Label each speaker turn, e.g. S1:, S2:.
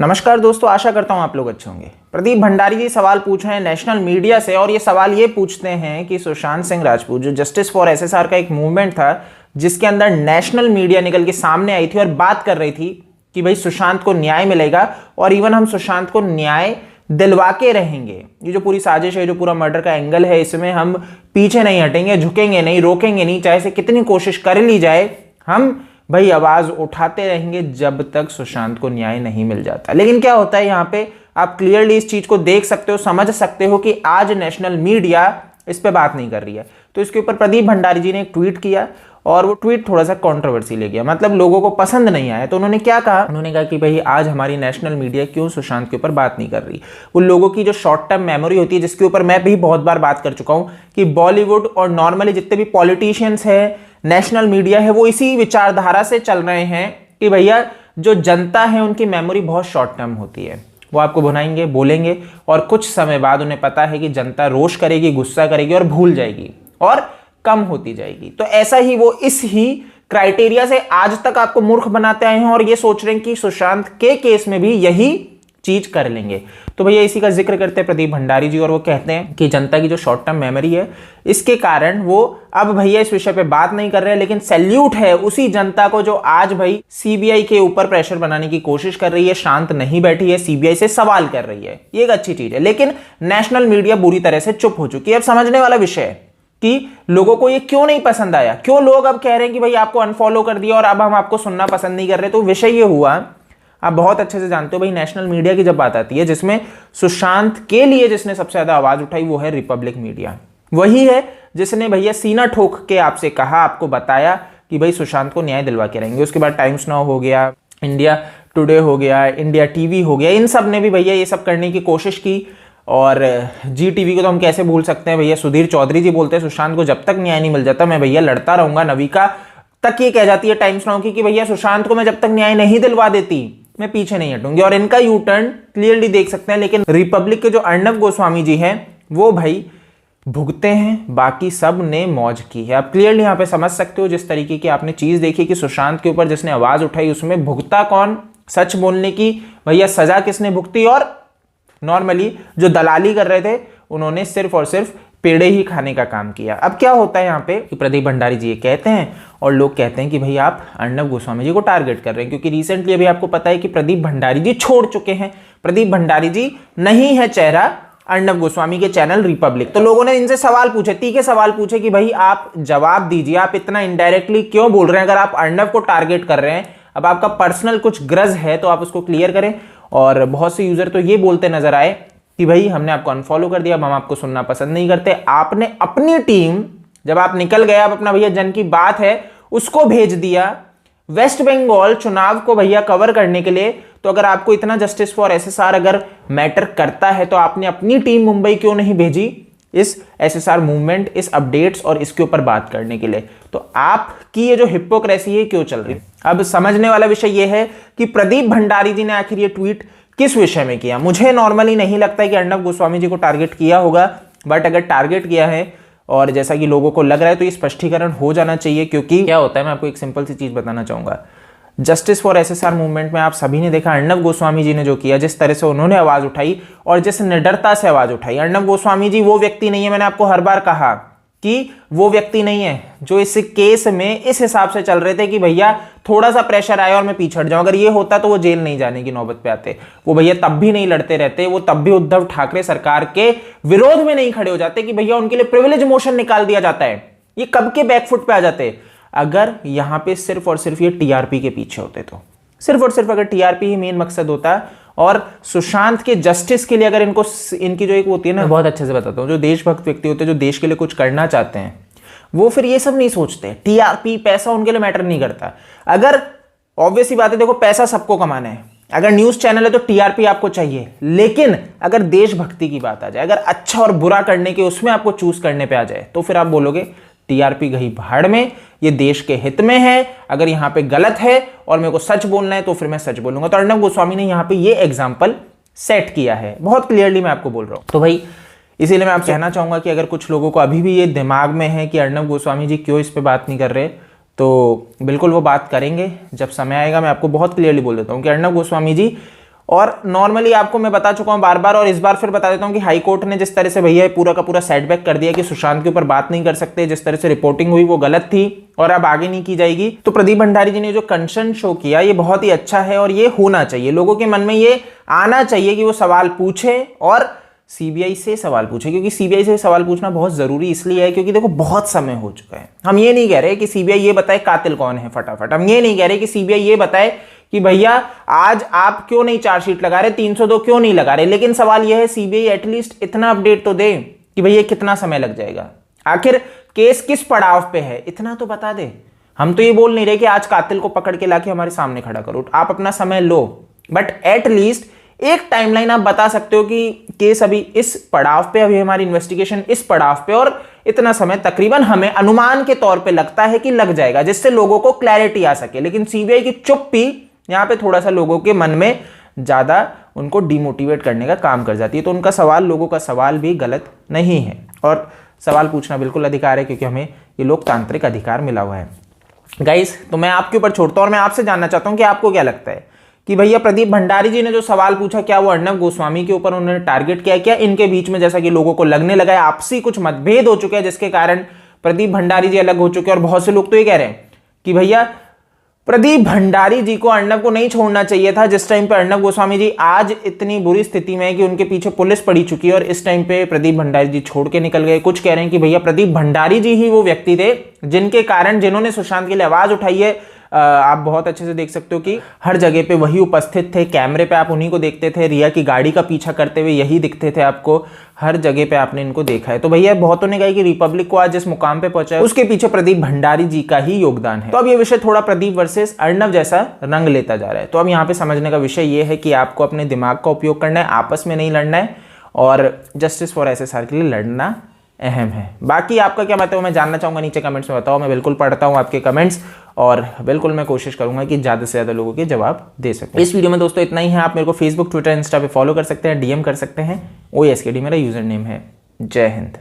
S1: नमस्कार दोस्तों, आशा करता हूं आप लोग अच्छे होंगे। प्रदीप भंडारी जी सवाल पूछ रहे हैं नेशनल मीडिया से और ये सवाल ये पूछते हैं कि सुशांत सिंह राजपूत, जो जस्टिस फॉर एसएसआर का एक मूवमेंट था जिसके अंदर नेशनल मीडिया निकल के सामने आई थी और बात कर रही थी कि भाई सुशांत को न्याय मिलेगा और इवन हम सुशांत को न्याय दिलवा के रहेंगे। ये जो पूरी साजिश है, जो पूरा मर्डर का एंगल है, इसमें हम पीछे नहीं हटेंगे, झुकेंगे नहीं, रोकेंगे नहीं, चाहे से कितनी कोशिश कर ली जाए, हम भाई आवाज उठाते रहेंगे जब तक सुशांत को न्याय नहीं मिल जाता। लेकिन क्या होता है यहाँ पे, आप क्लियरली इस चीज को देख सकते हो, समझ सकते हो कि आज नेशनल मीडिया इस पे बात नहीं कर रही है। तो इसके ऊपर प्रदीप भंडारी जी ने एक ट्वीट किया और वो ट्वीट थोड़ा सा कंट्रोवर्सी ले गया, मतलब लोगों को पसंद नहीं आया। तो उन्होंने क्या कहा, उन्होंने कहा कि भाई आज हमारी नेशनल मीडिया क्यों सुशांत के ऊपर बात नहीं कर रही। वो लोगों की जो शॉर्ट टर्म मेमोरी होती है, जिसके ऊपर मैं भी बहुत बार बात कर चुका हूं कि बॉलीवुड और नॉर्मली जितने भी पॉलिटिशियंस है, नेशनल मीडिया है, वो इसी विचारधारा से चल रहे हैं कि भैया जो जनता है उनकी मेमोरी बहुत शॉर्ट टर्म होती है। वो आपको भुनाएंगे, बोलेंगे और कुछ समय बाद उन्हें पता है कि जनता रोष करेगी, गुस्सा करेगी और भूल जाएगी और कम होती जाएगी। तो ऐसा ही वो इस ही क्राइटेरिया से आज तक आपको मूर्ख बनाते आए हैं और ये सोच रहे हैं कि सुशांत के केस में भी यही चीज कर लेंगे। तो भैया इसी का जिक्र करते हैं प्रदीप भंडारी जी और वो कहते हैं कि जनता की जो शॉर्ट टर्म मेमोरी है, इसके कारण वो अब भैया इस विषय पे बात नहीं कर रहे हैं। लेकिन सैल्यूट है उसी जनता को जो आज भाई सीबीआई के ऊपर प्रेशर बनाने की कोशिश कर रही है, शांत नहीं बैठी है, सीबीआई से सवाल कर रही है। ये एक अच्छी चीज है। लेकिन नेशनल मीडिया बुरी तरह से चुप हो चुकी है। अब समझने वाला विषय है कि लोगों को ये क्यों नहीं पसंद आया, क्यों लोग अब कह रहे हैं कि भाई आपको अनफॉलो कर दिया और अब हम आपको सुनना पसंद नहीं कर रहे। तो विषय ये हुआ, आप बहुत अच्छे से जानते हो भाई, नेशनल मीडिया की जब बात आती है, जिसमें सुशांत के लिए जिसने सबसे ज्यादा आवाज उठाई वो है रिपब्लिक मीडिया। वही है जिसने भैया सीना ठोक के आपसे कहा, आपको बताया कि भाई सुशांत को न्याय दिलवा के रहेंगे। उसके बाद टाइम्स नाउ हो गया, इंडिया टुडे हो गया, इंडिया टीवी हो गया, इन सब ने भी भैया ये सब करने की कोशिश की। और जी टीवी को तो हम कैसे भूल सकते हैं भैया, सुधीर चौधरी जी बोलते हैं सुशांत को जब तक न्याय नहीं मिल जाता मैं भैया लड़ता रहूंगा। नविका तक ये कह जाती है टाइम्स नाउ की कि भैया सुशांत को मैं जब तक न्याय नहीं दिलवा देती मैं पीछे नहीं हटूंगी। और इनका यू टर्न क्लियरली देख सकते हैं। लेकिन रिपब्लिक के जो अर्णव गोस्वामी जी हैं वो भाई भुगते हैं, बाकी सब ने मौज की है। आप क्लियरली यहां पे समझ सकते हो, जिस तरीके की आपने चीज देखी कि सुशांत के ऊपर जिसने आवाज उठाई उसमें भुगता कौन, सच बोलने की भैया सजा किसने भुगती, और नॉर्मली जो दलाली कर रहे थे उन्होंने सिर्फ और सिर्फ पेड़े ही खाने का काम किया। अब क्या होता है यहाँ पे, प्रदीप भंडारी जी ये कहते हैं और लोग कहते हैं कि भाई आप अर्णव गोस्वामी जी को टारगेट कर रहे हैं, क्योंकि रिसेंटली अभी आपको पता है कि प्रदीप भंडारी जी छोड़ चुके हैं। प्रदीप भंडारी जी नहीं है चेहरा अर्णव गोस्वामी के चैनल रिपब्लिक। तो लोगों ने इनसे सवाल पूछे, तीखे सवाल पूछे कि भाई आप जवाब दीजिए, आप इतना इनडायरेक्टली क्यों बोल रहे हैं। अगर आप अर्णव को टारगेट कर रहे हैं, अब आपका पर्सनल कुछ ग्रज है तो आप उसको क्लियर करें। और बहुत से यूजर तो ये बोलते नजर आए कि भाई हमने आपको अनफॉलो कर दिया, अब हम आपको सुनना पसंद नहीं करते। आपने अपनी टीम, जब आप निकल गए, आप अपना भैया जन की बात है उसको भेज दिया वेस्ट बंगाल चुनाव को भैया कवर करने के लिए। तो अगर आपको इतना जस्टिस फॉर एसएसआर अगर मैटर करता है तो आपने अपनी टीम मुंबई क्यों नहीं भेजी इस एसएसआर मूवमेंट, इस अपडेट्स और इसके ऊपर बात करने के लिए। तो आपकी ये जो हिपोक्रेसी है क्यों चल रही है। अब समझने वाला विषय ये है कि प्रदीप भंडारी जी ने आखिर ये ट्वीट किस विषय में किया। मुझे नॉर्मली नहीं लगता है कि अर्णव गोस्वामी जी को टारगेट किया होगा, बट अगर टारगेट किया है और जैसा कि लोगों को लग रहा है तो ये स्पष्टीकरण हो जाना चाहिए। क्योंकि क्या होता है, मैं आपको एक सिंपल सी चीज बताना चाहूंगा। जस्टिस फॉर एसएसआर मूवमेंट में आप सभी ने देखा अर्णव गोस्वामी जी ने जो किया, जिस तरह से उन्होंने आवाज उठाई और जिस निडरता से आवाज उठाई। अर्णव गोस्वामी जी वो व्यक्ति नहीं है, मैंने आपको हर बार कहा कि वो व्यक्ति नहीं है जो इस केस में इस हिसाब से चल रहे थे कि भैया थोड़ा सा प्रेशर आया और मैं पीछे हट जाऊं। अगर ये होता तो वो जेल नहीं जाने की नौबत पे आते, वो भैया तब भी नहीं लड़ते रहते, वो तब भी उद्धव ठाकरे सरकार के विरोध में नहीं खड़े हो जाते कि भैया उनके लिए प्रिविलेज मोशन निकाल दिया जाता है। ये कब के बैकफुट पे आ जाते अगर यहां पे सिर्फ और सिर्फ ये टीआरपी के पीछे होते। तो सिर्फ और सिर्फ अगर टीआरपी ही मेन मकसद होता और सुशांत के जस्टिस के लिए अगर इनकी जो एक होती है ना, बहुत अच्छे से बताता हूं, जो देशभक्त व्यक्ति होते हैं, जो देश के लिए कुछ करना चाहते हैं, वो फिर ये सब नहीं सोचते। टीआरपी पैसा उनके लिए मैटर नहीं करता। अगर ऑब्वियस ही बात है, देखो पैसा सबको कमाना है, अगर न्यूज चैनल है तो टीआरपी आपको चाहिए। लेकिन अगर देशभक्ति की बात आ जाए, अगर अच्छा और बुरा करने के उसमें आपको चूज करने पे आ जाए, तो फिर आप बोलोगे टीआरपी गई भाड़ में, ये देश के हित में है। अगर यहां पे गलत है और मेरे को सच बोलना है तो फिर मैं सच बोलूंगा। तो अर्णव गोस्वामी ने यहां पे ये एग्जांपल सेट किया है, बहुत क्लियरली मैं आपको बोल रहा हूं। तो भाई इसीलिए मैं आपसे कहना चाहूंगा कि अगर कुछ लोगों को अभी भी ये दिमाग में है कि अर्णव गोस्वामी जी क्यों इस पे बात नहीं कर रहे, तो बिल्कुल वो बात करेंगे जब समय आएगा। मैं आपको बहुत क्लियरली बोल देता हूँ कि अर्णव गोस्वामी जी और नॉर्मली आपको मैं बता चुका हूं बार बार, और इस बार फिर बता देता हूं कि हाई कोर्ट ने जिस तरह से भैया पूरा का पूरा सेटबैक कर दिया कि सुशांत के ऊपर बात नहीं कर सकते, जिस तरह से रिपोर्टिंग हुई वो गलत थी और अब आगे नहीं की जाएगी। तो प्रदीप भंडारी जी ने जो कंसर्न शो किया ये बहुत ही अच्छा है और ये होना चाहिए, लोगों के मन में ये आना चाहिए कि वो सवाल पूछे और सीबीआई से सवाल पूछे, क्योंकि सीबीआई से सवाल पूछना बहुत जरूरी इसलिए है क्योंकि देखो बहुत समय हो चुका है। हम ये नहीं कह रहे कि सीबीआई ये बताए कातिल कौन है फटाफट, हम ये नहीं कह रहे कि सीबीआई ये बताए कि भैया आज आप क्यों नहीं चार्जशीट लगा रहे, 302 क्यों नहीं लगा रहे, लेकिन सवाल यह है सीबीआई एटलीस्ट इतना अपडेट तो दे कि भैया कितना समय लग जाएगा, आखिर केस किस पड़ाव पे है, इतना तो बता दे। हम तो ये बोल नहीं रहे कि आज कातिल को पकड़ के लाके हमारे सामने खड़ा करो, आप अपना समय लो, बट एटलीस्ट एक टाइमलाइन आप बता सकते हो कि केस अभी इस पड़ाव पे, अभी हमारी इन्वेस्टिगेशन इस पड़ाव पे और इतना समय तकरीबन हमें अनुमान के तौर पे लगता है कि लग जाएगा, जिससे लोगों को क्लैरिटी आ सके। लेकिन सीबीआई की चुप्पी यहां पे थोड़ा सा लोगों के मन में ज्यादा उनको डिमोटिवेट करने का काम कर जाती है। तो उनका सवाल, लोगों का सवाल भी गलत नहीं है और सवाल पूछना बिल्कुल अधिकार है, क्योंकि हमें ये लोकतांत्रिक अधिकार मिला हुआ है। गाइस, तो मैं आपके ऊपर छोड़ता हूं और मैं आपसे जानना चाहता हूं कि आपको क्या लगता है कि भैया प्रदीप भंडारी जी ने जो सवाल पूछा, क्या वो अर्नब गोस्वामी के ऊपर उन्होंने टारगेट किया, क्या इनके बीच में जैसा कि लोगों को लगने लगा है आपसी कुछ मतभेद हो चुके हैं जिसके कारण प्रदीप भंडारी जी अलग हो चुके हैं। और बहुत से लोग तो ये कह रहे हैं कि भैया प्रदीप भंडारी जी को अर्नब को नहीं छोड़ना चाहिए था, जिस टाइम पे अर्नब गोस्वामी जी आज इतनी बुरी स्थिति में है कि उनके पीछे पुलिस पड़ी चुकी है और इस टाइम पे प्रदीप भंडारी जी छोड़ के निकल गए। कुछ कह रहे हैं कि भैया प्रदीप भंडारी जी ही वो व्यक्ति थे जिनके कारण, जिन्होंने सुशांत के लिए आवाज उठाई है। आप बहुत अच्छे से देख सकते हो कि हर जगह पे वही उपस्थित थे, कैमरे पे आप उन्हीं को देखते थे, रिया की गाड़ी का पीछा करते हुए यही दिखते थे आपको, हर जगह पे आपने इनको देखा है। तो भैया बहुतों ने कहा कि रिपब्लिक को आज जिस मुकाम पे पहुंचा है उसके पीछे प्रदीप भंडारी जी का ही योगदान है। तो अब ये विषय थोड़ा प्रदीप वर्सेस अर्नब जैसा रंग लेता जा रहा है। तो अब यहाँ पे समझने का विषय ये है कि आपको अपने दिमाग का उपयोग करना है, आपस में नहीं लड़ना है और जस्टिस फॉर एसएसआर के लिए लड़ना अहम है। बाकी आपका क्या मत है वो मैं जानना चाहूंगा, नीचे कमेंट्स में बताओ। मैं बिल्कुल पढ़ता हूं आपके कमेंट्स और बिल्कुल मैं कोशिश करूंगा कि ज़्यादा से ज़्यादा लोगों के जवाब दे सकूं। इस वीडियो में दोस्तों इतना ही है। आप मेरे को फेसबुक, ट्विटर, इंस्टा पे फॉलो कर सकते हैं, डीएम कर सकते हैं। OSKD मेरा यूजर नेम है। जय हिंद।